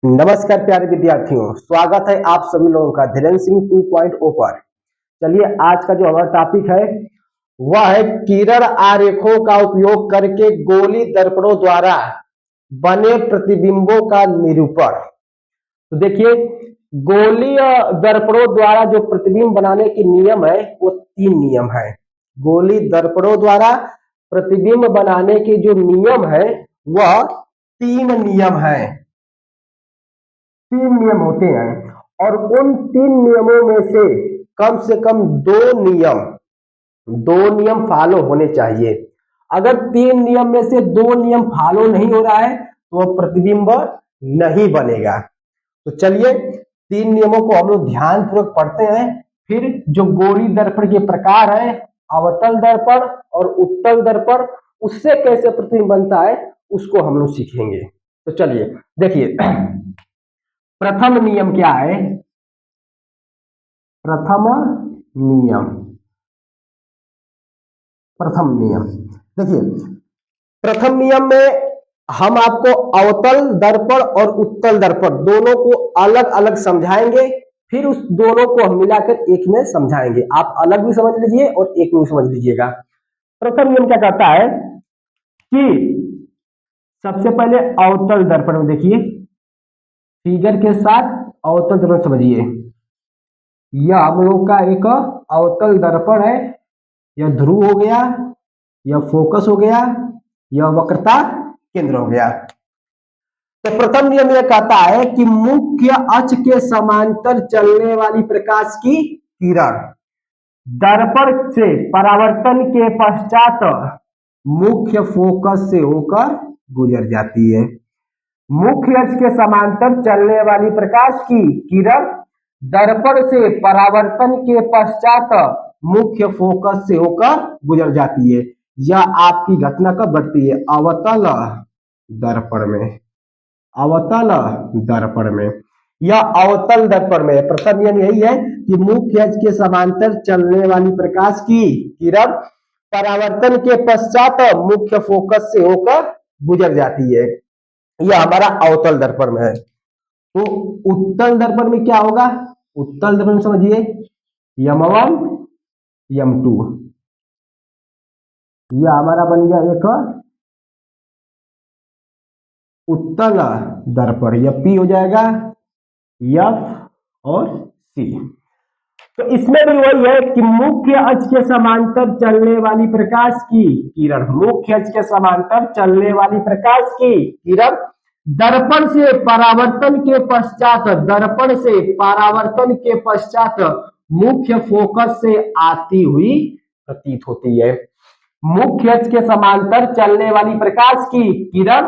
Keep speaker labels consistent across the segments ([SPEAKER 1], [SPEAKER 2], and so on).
[SPEAKER 1] नमस्कार प्यारे विद्यार्थियों, स्वागत है आप सभी लोगों का धीरेन्द्र सिंह 2.0 पर। चलिए आज का जो हमारा टॉपिक है वह है किरण आरेखों का उपयोग करके गोली दर्पणों द्वारा बने प्रतिबिंबों का निरूपण। तो देखिए, गोली दर्पणों द्वारा जो प्रतिबिंब बनाने के नियम है वो 3 नियम है। गोली दर्पणों द्वारा प्रतिबिंब बनाने के जो नियम है वह 3 नियम है। 3 नियम होते हैं और उन 3 नियमों में से कम 2 नियम फॉलो होने चाहिए। अगर 3 नियम में से 2 नियम फॉलो नहीं हो रहा है तो वह प्रतिबिंब नहीं बनेगा। तो चलिए 3 नियमों को हम लोग ध्यान पूर्वक पढ़ते हैं, फिर जो गोली दर्पण के प्रकार है, अवतल दर्पण और उत्तल दर्पण, उससे कैसे प्रतिबिंब बनता है उसको हम लोग सीखेंगे। तो चलिए देखिए, प्रथम नियम क्या है? प्रथम नियम देखिए, प्रथम नियम में हम आपको अवतल दर्पण और उत्तल दर्पण दोनों को अलग अलग समझाएंगे, फिर उस दोनों को हम मिलाकर एक में समझाएंगे। आप अलग भी समझ लीजिए और एक में भी समझ लीजिएगा। प्रथम नियम क्या कहता है कि सबसे पहले अवतल दर्पण में देखिए, फिगर के साथ अवतल दर्पण समझिए। यह हम लोग का एक अवतल दर्पण है। यह ध्रुव हो गया, यह फोकस हो गया, यह वक्रता केंद्र हो गया। तो प्रथम नियम यह कहता है कि मुख्य अक्ष के समांतर चलने वाली प्रकाश की किरण दर्पण से परावर्तन के पश्चात मुख्य फोकस से होकर गुजर जाती है। मुख्य अक्ष के समांतर चलने वाली प्रकाश की किरण दर्पण से परावर्तन के पश्चात मुख्य फोकस से होकर गुजर जाती है। यह आपकी घटना कब बढ़ती है? अवतल दर्पण में। अवतल दर्पण में, यह अवतल दर्पण में। प्रथम नियम यही है कि मुख्य अक्ष के समांतर चलने वाली प्रकाश की किरण परावर्तन के पश्चात मुख्य फोकस से होकर गुजर जाती है। यह हमारा अवतल दर्पण में है। तो उत्तल दर्पण में क्या होगा? उत्तल दर्पण में समझिए, M1 M2, यह हमारा बन गया एक उत्तल दर्पण। यह P हो जाएगा, F और C। तो इसमें भी वही है कि मुख्य अक्ष के समांतर चलने वाली प्रकाश की किरण, मुख्य अक्ष के समांतर चलने वाली प्रकाश की किरण दर्पण से परावर्तन के पश्चात, दर्पण से परावर्तन के पश्चात मुख्य फोकस से आती हुई प्रतीत होती है। मुख्य अक्ष के समांतर चलने वाली प्रकाश की किरण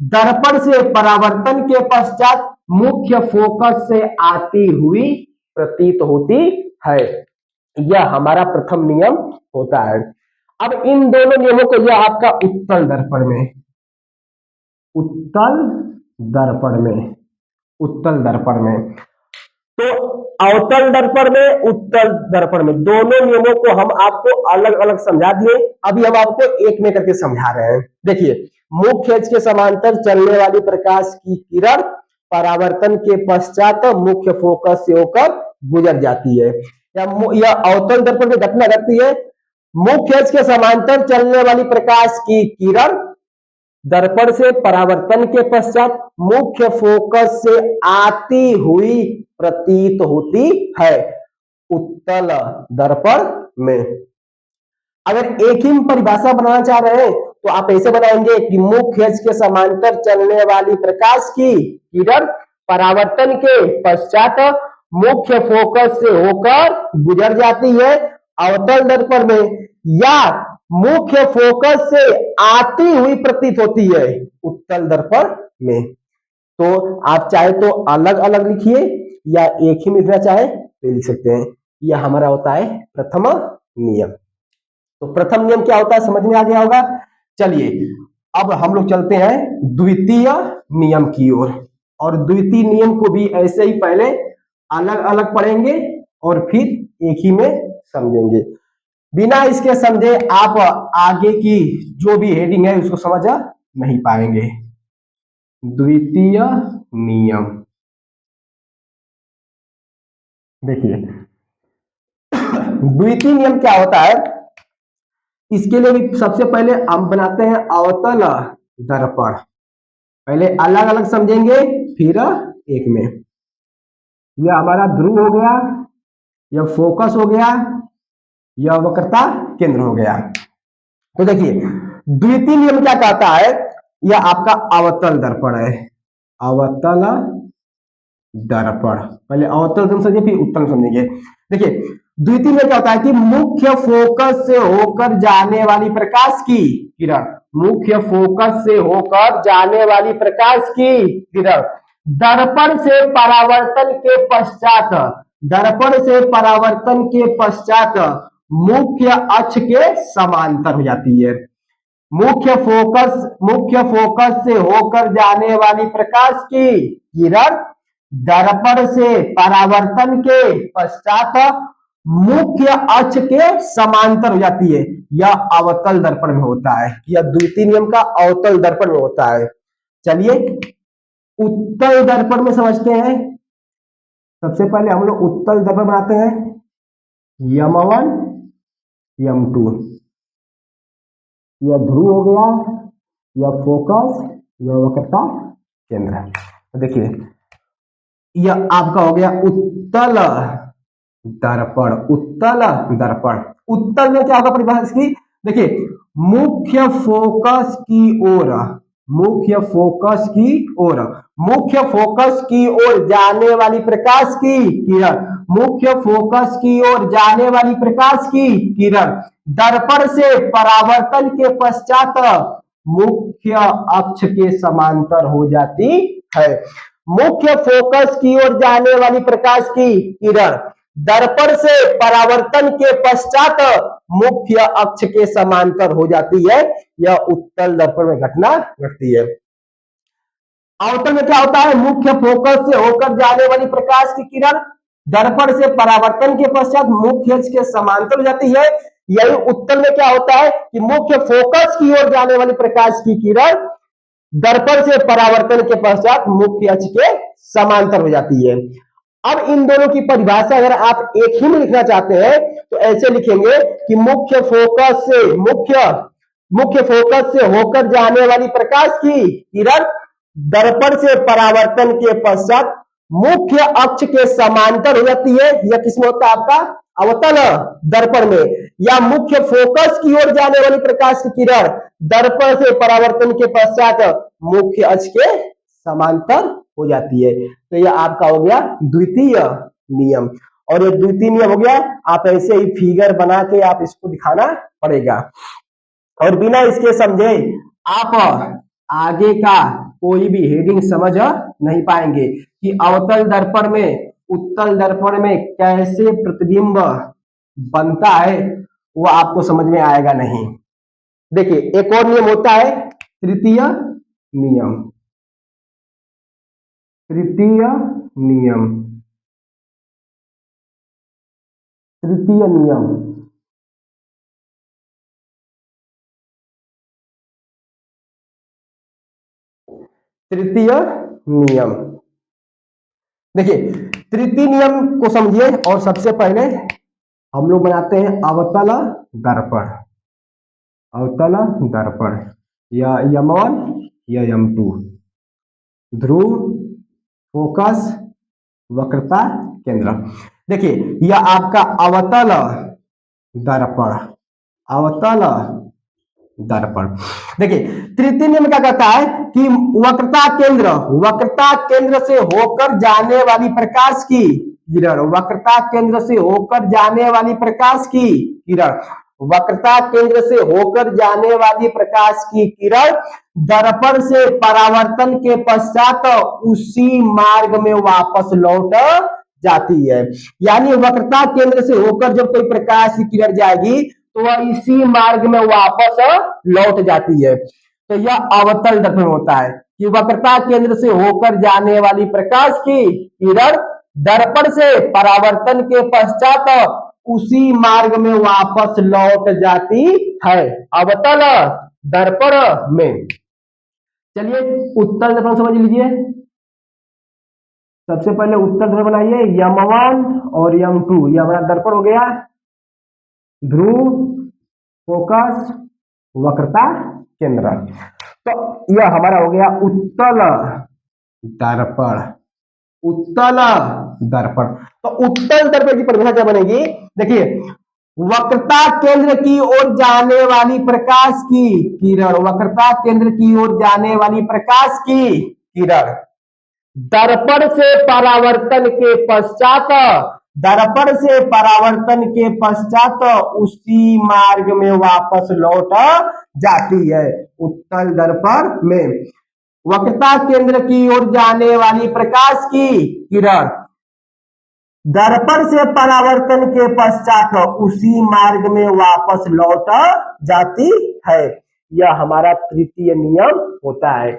[SPEAKER 1] दर्पण से परावर्तन के पश्चात मुख्य फोकस से आती हुई प्रतीत होती है। यह हमारा प्रथम नियम होता है। अब इन दोनों नियमों को, यह आपका उत्तल दर्पण में, उत्तल दर्पण में, उत्तल दर्पण में। तो अवतल दर्पण में, उत्तल दर्पण में, दोनों नियमों को हम आपको अलग अलग समझा दिए। अभी हम आपको एक में करके समझा रहे हैं। देखिए, मुख्य अक्ष के समांतर चलने वाली प्रकाश की किरण परावर्तन के पश्चात मुख्य फोकस से होकर गुजर जाती है। या अवतल दर्पण में घटना घटती है, मुख्य अक्ष के समांतर चलने वाली प्रकाश की किरण दर्पण से परावर्तन के पश्चात मुख्य फोकस से आती हुई प्रतीत होती है उत्तल दर्पण में। अगर एक ही परिभाषा बनाना चाह रहे हैं तो आप ऐसे बनाएंगे कि मुख्य अक्ष के समांतर चलने वाली प्रकाश की किरण परावर्तन के पश्चात मुख्य फोकस से होकर गुजर जाती है अवतल दर्पण में, या मुख्य फोकस से आती हुई प्रतीत होती है उत्तल दर्पण में। तो आप चाहे तो अलग अलग लिखिए या एक ही में लिखना चाहे तो लिख सकते हैं। यह हमारा होता है प्रथम नियम। तो प्रथम नियम क्या होता है समझ में आ गया होगा। चलिए अब हम लोग चलते हैं द्वितीय नियम की ओर, और द्वितीय नियम को भी ऐसे ही पहले अलग अलग पढ़ेंगे और फिर एक ही में समझेंगे। बिना इसके समझे आप आगे की जो भी हेडिंग है उसको समझ नहीं पाएंगे। द्वितीय नियम। देखिए द्वितीय नियम क्या होता है, इसके लिए भी सबसे पहले हम बनाते हैं अवतल दर्पण। पहले अलग अलग समझेंगे फिर एक में। यह हमारा ध्रुव हो गया, यह फोकस हो गया, यह वक्रता केंद्र हो गया। तो देखिए द्वितीय नियम क्या कहता है, यह आपका अवतल दर्पण है। अवतल दर्पण, पहले अवतल दर्पण समझिए फिर उत्तल समझेंगे। देखिए द्वितीय में क्या होता है कि मुख्य फोकस से होकर जाने वाली प्रकाश की किरण, मुख्य फोकस से होकर जाने वाली प्रकाश की किरण दर्पण से परावर्तन के पश्चात, दर्पण से परावर्तन के पश्चात मुख्य अक्ष के समांतर हो जाती है। मुख्य फोकस से होकर जाने वाली प्रकाश की किरण दर्पण से परावर्तन के पश्चात मुख्य अक्ष के समांतर हो जाती है। यह अवतल दर्पण में होता है, यह द्वितीय नियम का अवतल दर्पण में होता है। चलिए उत्तल दर्पण में समझते हैं। सबसे पहले हम लोग उत्तल दर्पण बनाते हैं, यम1 यम2, यह ध्रुव हो गया, यह फोकस, यह वक्रता केंद्र। तो देखिए यह आपका हो गया उत्तल दर्पण। उत्तल दर्पण, उत्तल में क्या होगा परिभाषा इसकी, देखिए मुख्य फोकस की ओर, मुख्य फोकस की ओर, मुख्य फोकस की ओर जाने वाली प्रकाश की किरण, मुख्य फोकस की ओर जाने वाली प्रकाश की किरण दर्पण से परावर्तन के पश्चात मुख्य अक्ष के समांतर हो जाती है। मुख्य फोकस की ओर जाने वाली प्रकाश की किरण दर्पण से परावर्तन के पश्चात मुख्य अक्ष के समांतर हो जाती है। यह उत्तल दर्पण में घटना घटती है। अवतल में क्या होता है, मुख्य फोकस से होकर जाने वाली प्रकाश की किरण दर्पण से परावर्तन के पश्चात मुख्य अक्ष के समांतर हो जाती है। यही उत्तल में क्या होता है कि मुख्य फोकस की ओर जाने वाली प्रकाश की किरण दर्पण से परावर्तन के पश्चात मुख्य अक्ष के समांतर हो जाती है। अब इन दोनों की परिभाषा अगर आप एक ही में लिखना चाहते हैं तो ऐसे लिखेंगे कि मुख्य फोकस से होकर जाने वाली प्रकाश की किरण दर्पण से परावर्तन के पश्चात मुख्य अक्ष के समांतर हो जाती है। यह किसमें होता है, आपका अवतल दर्पण में। या मुख्य फोकस की ओर जाने वाली प्रकाश की किरण दर्पण से परावर्तन के पश्चात मुख्य अक्ष के समांतर हो जाती है। तो यह आपका हो गया द्वितीय नियम। और ये द्वितीय नियम हो गया, आप ऐसे ही फिगर बना के आप इसको दिखाना पड़ेगा। और बिना इसके समझे आप आगे का कोई भी हेडिंग समझ नहीं पाएंगे कि अवतल दर्पण में उत्तल दर्पण में कैसे प्रतिबिंब बनता है, वो आपको समझ में आएगा नहीं। देखिए एक और नियम होता है तृतीय नियम। तृतीय नियम, तृतीय नियम तृतीय नियम। देखिए तृतीय नियम को समझिए और सबसे पहले हम लोग बनाते हैं अवतल दर्पण। अवतल दर्पण या यम1 या यम2, ध्रुव, फोकस, वक्रता केंद्र। देखिए यह आपका अवतल दर्पण, अवतल दर्पण। देखिए तृतीय नियम क्या कहता है कि वक्रता केंद्र से होकर जाने वाली प्रकाश की किरण, वक्रता केंद्र से होकर जाने वाली प्रकाश की किरण, वक्रता केंद्र से होकर जाने वाली प्रकाश की किरण दर्पण से परावर्तन के पश्चात उसी मार्ग में वापस लौट जाती है। यानी वक्रता केंद्र से होकर जब कोई प्रकाश की किरण जाएगी तो वह इसी मार्ग में वापस लौट जाती है। तो यह अवतल दर्पण होता है कि वक्रता केंद्र से होकर जाने वाली प्रकाश की किरण दर्पण से परावर्तन के पश्चात उसी मार्ग में वापस लौट जाती है, अवतल दर्पण में। चलिए उत्तल दर्पण समझ लीजिए। सबसे पहले उत्तल दर्पण बनाइए, M1 और M2, ये हमारा दर्पण हो गया। ध्रुव, फोकस, वक्रता, केंद्र। तो यह हमारा हो गया उत्तल दर्पण। उत्तल दर्पण, तो उत्तल दर्पण की परिभाषा क्या बनेगी? देखिए, वक्रता केंद्र की ओर जाने वाली प्रकाश की किरण, वक्रता केंद्र की ओर जाने वाली प्रकाश की किरण दर्पण से परावर्तन के पश्चात, दर्पण से परावर्तन के पश्चात उसी मार्ग में वापस लौट जाती है। उत्तल दर्पण में वक्रता केंद्र की ओर जाने वाली प्रकाश की किरण दर्पण से परावर्तन के पश्चात उसी मार्ग में वापस लौट जाती है। यह हमारा तृतीय नियम होता है।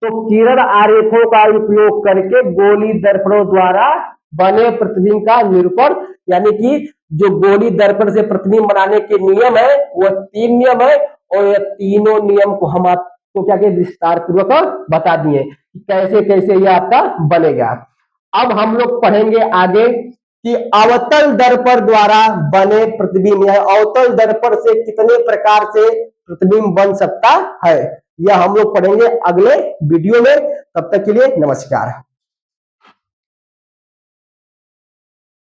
[SPEAKER 1] तो किरण आरेखों का उपयोग करके गोली दर्पणों द्वारा बने प्रतिबिंब का निरूपण, यानी कि जो गोली दर्पण से प्रतिबिंब बनाने के नियम है वह 3 नियम है, और यह तीनों नियम को हम आपको क्या के विस्तार पूर्वक बता दिए कि कैसे कैसे यह आपका बनेगा। अब हम लोग पढ़ेंगे आगे कि अवतल दर्पण द्वारा बने प्रतिबिंब या अवतल दर्पण से कितने प्रकार से प्रतिबिंब बन सकता है, यह हम लोग पढ़ेंगे अगले वीडियो में। तब तक के लिए नमस्कार।